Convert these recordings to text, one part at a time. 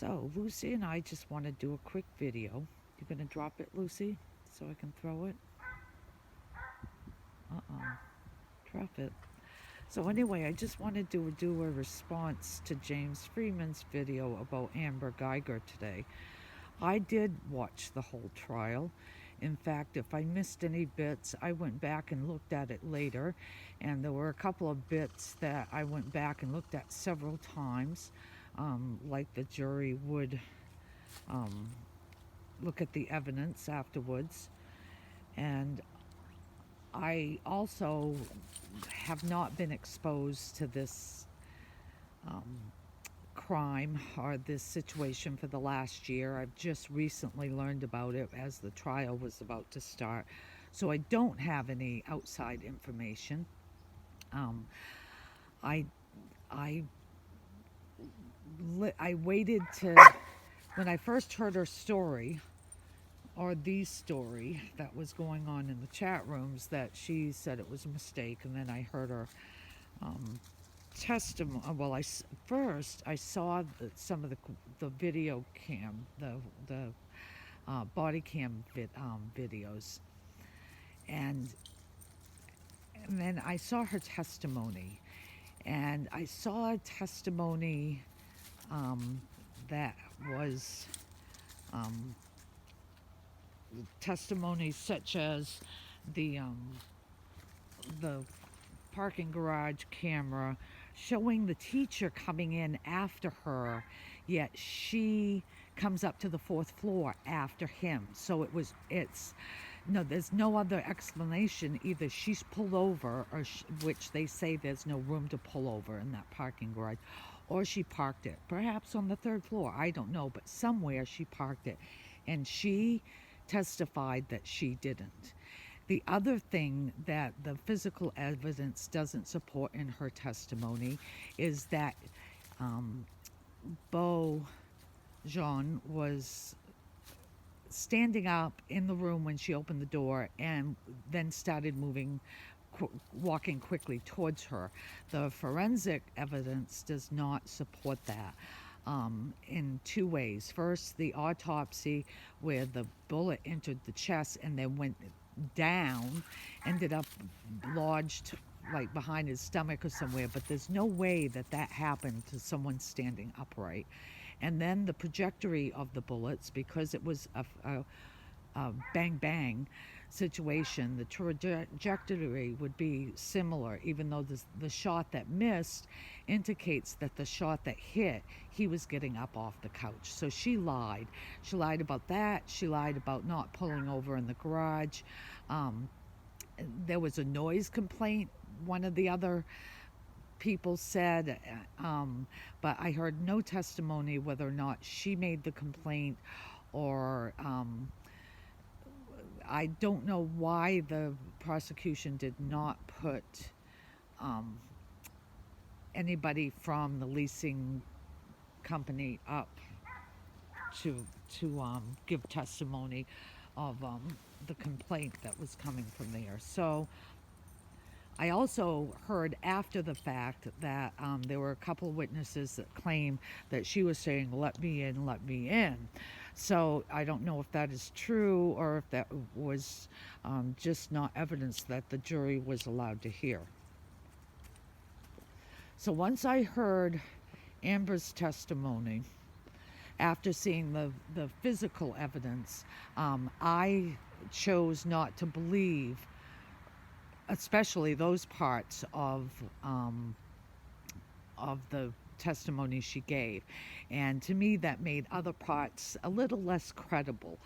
So Lucy and I just want to do a quick video. You're going to drop it, Lucy, so I can throw it? Uh-oh. Drop it. So anyway, I just wanted to do a response to James Freeman's video about Amber Guyger today. I did watch the whole trial. In fact, if I missed any bits, I went back and looked at it later, and there were a couple of bits that I went back and looked at several times, like the jury would um, look at the evidence afterwards. And I also have not been exposed to this um, crime or this situation for the last year. I've just recently learned about it as the trial was about to start. So I don't have any outside information. Um, I, I, I waited to, when I first heard her story, or the story that was going on in the chat rooms, that she said it was a mistake, and then I heard her testimony. Well, first I saw some of the video cam, the body cam videos, and then I saw her testimony, and I saw a testimony that was um, testimonies such as the the parking garage camera showing the teacher coming in after her, yet she comes up to the fourth floor after him. So it's no, there's no other explanation. Either she's pulled over, or which they say there's no room to pull over in that parking garage, or she parked it perhaps on the third floor. I don't know, but somewhere she parked it, and she testified that she didn't. The other thing that the physical evidence doesn't support in her testimony is that Beau Jean was standing up in the room when she opened the door and then started walking quickly towards her. The forensic evidence does not support that. In two ways. First, the autopsy where the bullet entered the chest and then went down, ended up lodged like behind his stomach or somewhere, but there's no way that happened to someone standing upright. And then the trajectory of the bullets, because it was a bang bang situation, the trajectory would be similar, even though the shot that missed indicates that the shot that hit, he was getting up off the couch. So she lied. She lied about that. She lied about not pulling over in the garage. There was a noise complaint, one of the other people said, but I heard no testimony whether or not she made the complaint, or I don't know why the prosecution did not put anybody from the leasing company up to give testimony of the complaint that was coming from there. So I also heard after the fact that there were a couple of witnesses that claim that she was saying, "Let me in, let me in." So I don't know if that is true or if that was just not evidence that the jury was allowed to hear. So once I heard Amber's testimony, after seeing the physical evidence, I chose not to believe, especially those parts of the testimony she gave. And to me, that made other parts a little less credible.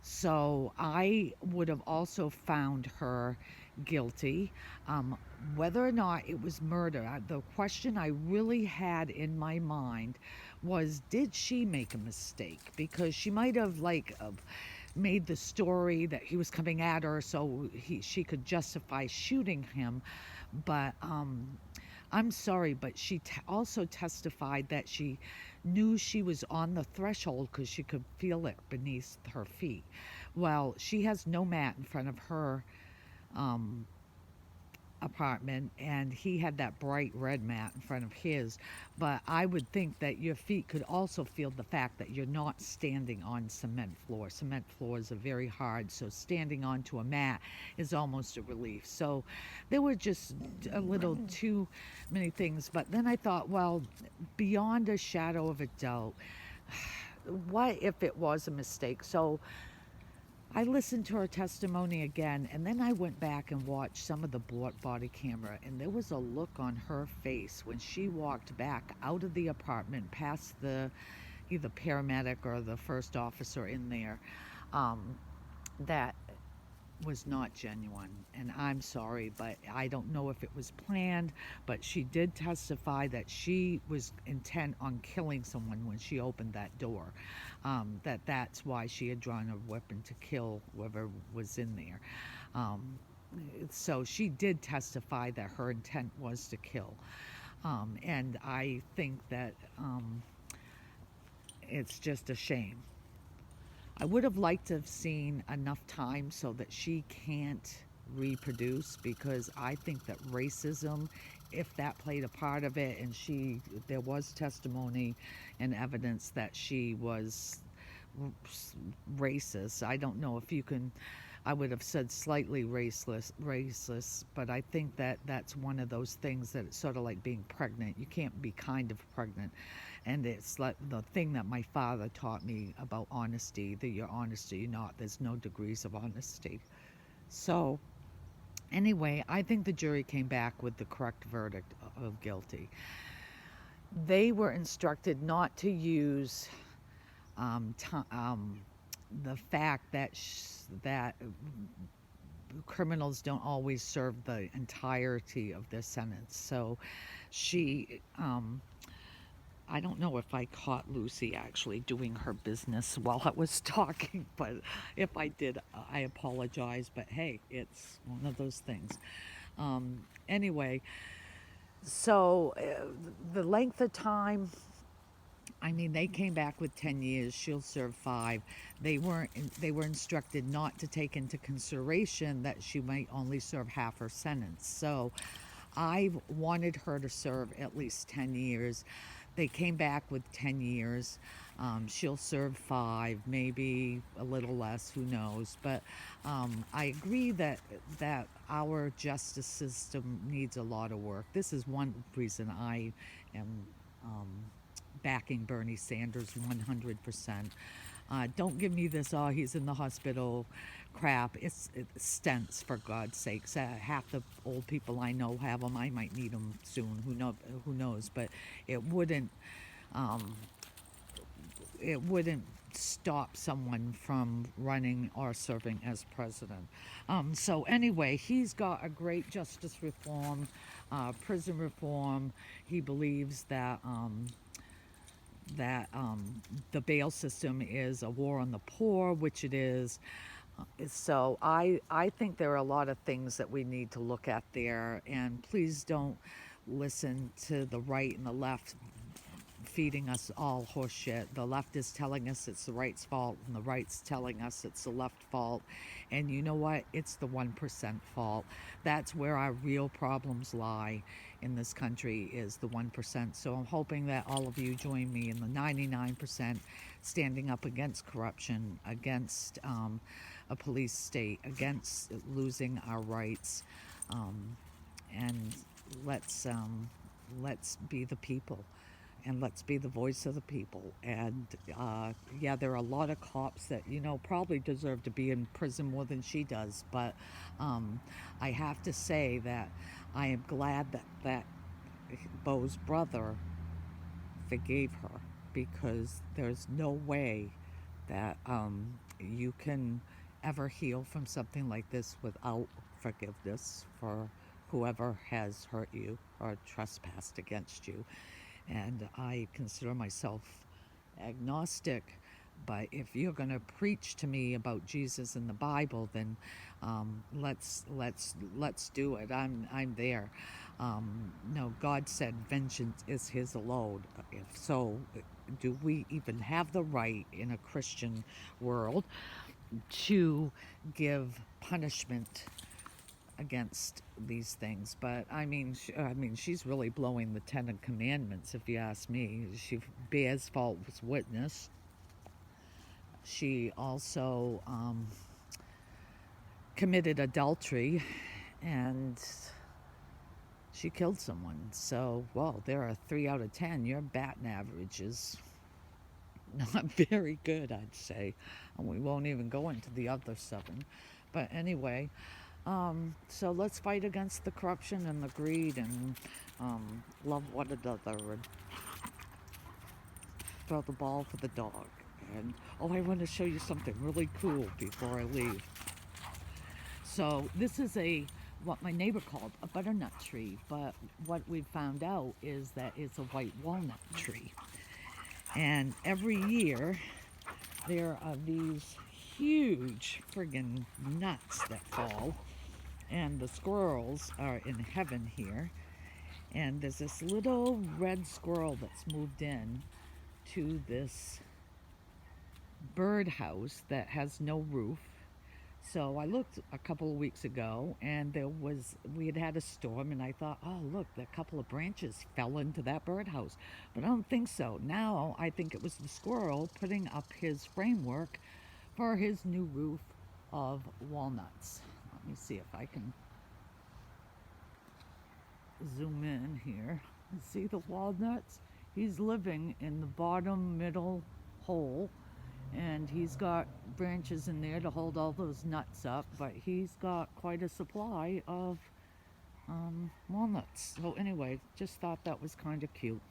So I would have also found her guilty. Whether or not it was murder, the question I really had in my mind was, did she make a mistake? Because she might have made the story that he was coming at her so she could justify shooting him. But I'm sorry, but she also testified that she knew she was on the threshold because she could feel it beneath her feet. Well, she has no mat in front of her apartment, and he had that bright red mat in front of his. But I would think that your feet could also feel the fact that you're not standing on cement floor. Cement floors are very hard, so standing onto a mat is almost a relief. So there were just a little too many things. But then I thought, well, beyond a shadow of a doubt, what if it was a mistake? So I listened to her testimony again, and then I went back and watched some of the body camera, and there was a look on her face when she walked back out of the apartment past the either paramedic or the first officer in there, um, that was not genuine. And I'm sorry, but I don't know if it was planned, but she did testify that she was intent on killing someone when she opened that door. That's why she had drawn a weapon to kill whoever was in there. Um, so she did testify that her intent was to kill. And I think that it's just a shame. I would have liked to have seen enough time so that she can't reproduce, because I think that racism, if that played a part of it, and there was testimony and evidence that she was racist. I don't know if you can, I would have said slightly racist, but I think that that's one of those things that it's sort of like being pregnant. You can't be kind of pregnant. And it's like the thing that my father taught me about honesty, that you're honest or you're not. There's no degrees of honesty. So anyway, I think the jury came back with the correct verdict of guilty. They were instructed not to use the fact that that criminals don't always serve the entirety of their sentence. So she, I don't know if I caught Lucy actually doing her business while I was talking, but if I did, I apologize. But hey, it's one of those things. Anyway, so the length of time, I mean, they came back with 10 years. She'll serve 5. They were instructed not to take into consideration that she might only serve half her sentence. So I wanted her to serve at least 10 years. They came back with 10 years. She'll serve 5, maybe a little less, who knows. But I agree that our justice system needs a lot of work. This is one reason I am backing Bernie Sanders 100%. Don't give me this, oh, he's in the hospital crap. It's stents, for God's sakes. Half the old people I know have them. I might need them soon. Who knows? But it wouldn't, um, it wouldn't stop someone from running or serving as president. So anyway, he's got a great justice reform, prison reform. He believes that the bail system is a war on the poor, which it is. So I think there are a lot of things that we need to look at there, and please don't listen to the right and the left feeding us all horseshit. The left is telling us it's the right's fault, and the right's telling us it's the left fault. And you know what? It's the 1% fault. That's where our real problems lie in this country, is the 1%. So I'm hoping that all of you join me in the 99% standing up against corruption, against a police state, against losing our rights, and let's be the people, and let's be the voice of the people. And yeah, there are a lot of cops that, probably deserve to be in prison more than she does, but I have to say that I am glad that Bo's brother forgave her, because there's no way that you can ever heal from something like this without forgiveness for whoever has hurt you or trespassed against you. And I consider myself agnostic, but if you're going to preach to me about Jesus and the Bible, then let's do it. I'm there. No, God said vengeance is His alone. If so, do we even have the right in a Christian world to give punishment against these things. But I mean, she's really blowing the Ten Commandments, if you ask me. She bears false witness. She also committed adultery, and she killed someone. So, well, there are 3 out of 10. Your batting average is not very good, I'd say. And we won't even go into the other 7. But anyway, so let's fight against the corruption and the greed and love one another and throw the ball for the dog. And oh, I want to show you something really cool before I leave. So this is what my neighbor called a butternut tree, but what we found out is that it's a white walnut tree. And every year there are these huge friggin' nuts that fall, and the squirrels are in heaven here. And there's this little red squirrel that's moved in to this birdhouse that has no roof. So I looked a couple of weeks ago, and we had had a storm, and I thought, oh look, a couple of branches fell into that birdhouse. But I don't think so. Now I think it was the squirrel putting up his framework for his new roof of walnuts. Let me see if I can zoom in here. See the walnuts? He's living in the bottom middle hole, and he's got branches in there to hold all those nuts up, but he's got quite a supply of walnuts. So anyway, just thought that was kind of cute.